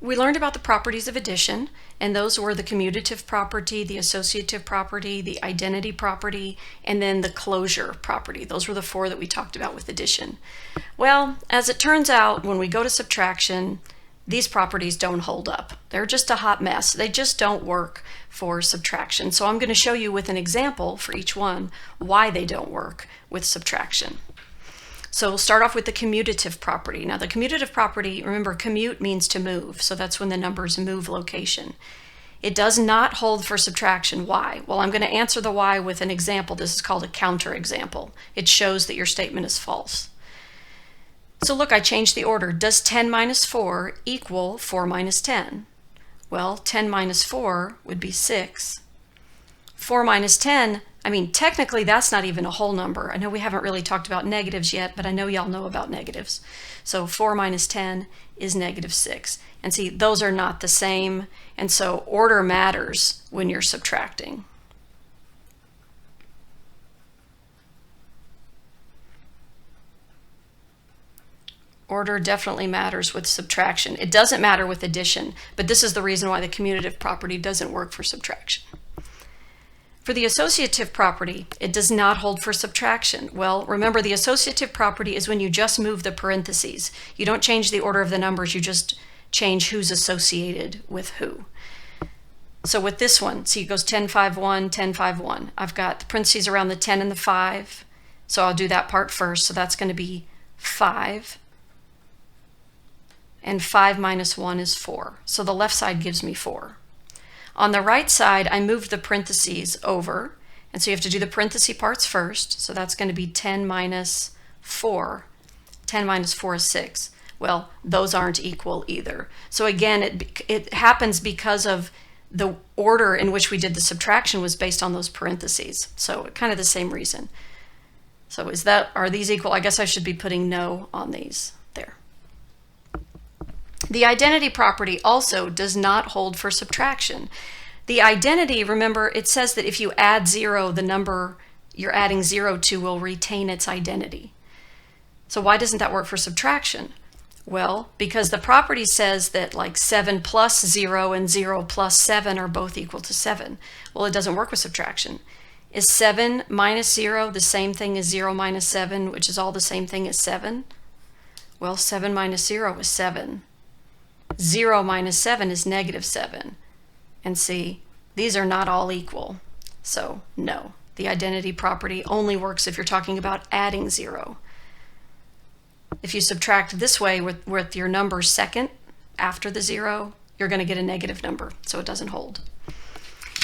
We learned about the properties of addition, and those were the commutative property, the associative property, the identity property, and then the closure property. Those were the four that we talked about with addition. Well, as it turns out, when we go to subtraction, these properties don't hold up. They're just a hot mess. They just don't work for subtraction. So I'm going to show you with an example for each one why they don't work with subtraction. So we'll start off with the commutative property. Now the commutative property, remember, commute means to move, so that's when the numbers move location. It does not hold for subtraction. Why? Well, I'm going to answer the why with an example. This is called a counterexample. It shows that your statement is false. So look, I changed the order. Does 10 minus 4 equal 4 minus 10? Well, 10 minus 4 would be 6. 4 minus 10, I mean, technically that's not even a whole number. I know we haven't really talked about negatives yet, but I know y'all know about negatives. So 4 minus 10 is negative 6. And see, those are not the same, and so order matters when you're subtracting. Order definitely matters with subtraction. It doesn't matter with addition, but this is the reason why the commutative property doesn't work for subtraction. For the associative property, it does not hold for subtraction. Well, remember, the associative property is when you just move the parentheses. You don't change the order of the numbers, you just change who's associated with who. So with this one, see, it goes 10, 5, 1, 10, 5, 1. I've got the parentheses around the 10 and the 5, so I'll do that part first. So that's going to be 5. And 5 minus 1 is 4. So the left side gives me 4. On the right side, I moved the parentheses over, and so you have to do the parenthesis parts first. So that's going to be 10 minus 4. 10 minus 4 is 6. Well, those aren't equal either. So again, it happens because of the order in which we did the subtraction was based on those parentheses. So kind of the same reason. So are these equal? I guess I should be putting no on these there. The identity property also does not hold for subtraction. The identity, remember, it says that if you add 0, the number you're adding 0 to will retain its identity. So why doesn't that work for subtraction? Well, because the property says that like 7 plus 0 and 0 plus 7 are both equal to 7. Well, it doesn't work with subtraction. Is 7 minus 0 the same thing as 0 minus 7, which is all the same thing as 7? Well, 7 minus 0 is 7. 0 minus 7 is negative 7. And see, these are not all equal. So no, the identity property only works if you're talking about adding 0. If you subtract this way with your number second after the 0, you're going to get a negative number, so it doesn't hold.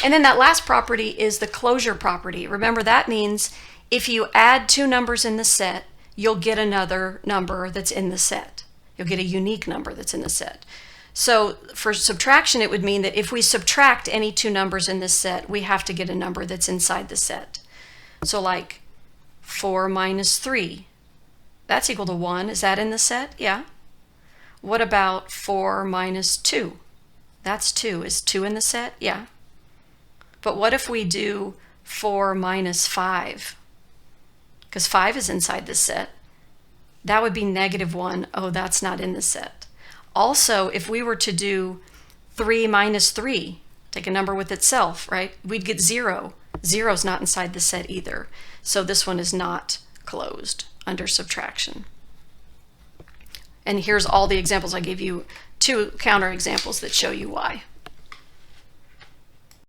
And then that last property is the closure property. Remember, that means if you add two numbers in the set, you'll get another number that's in the set. You'll get a unique number that's in the set. So for subtraction, it would mean that if we subtract any two numbers in this set, we have to get a number that's inside the set. So like 4 minus 3, that's equal to 1. Is that in the set? Yeah. What about 4 minus 2? That's 2. Is 2 in the set? Yeah. But what if we do 4 minus 5? Because 5 is inside the set. That would be negative 1. Oh, that's not in the set. Also, if we were to do 3 minus 3, take a number with itself, right? We'd get 0. 0 is not inside the set either. So this one is not closed under subtraction. And here's all the examples. I gave you 2 counter examples that show you why.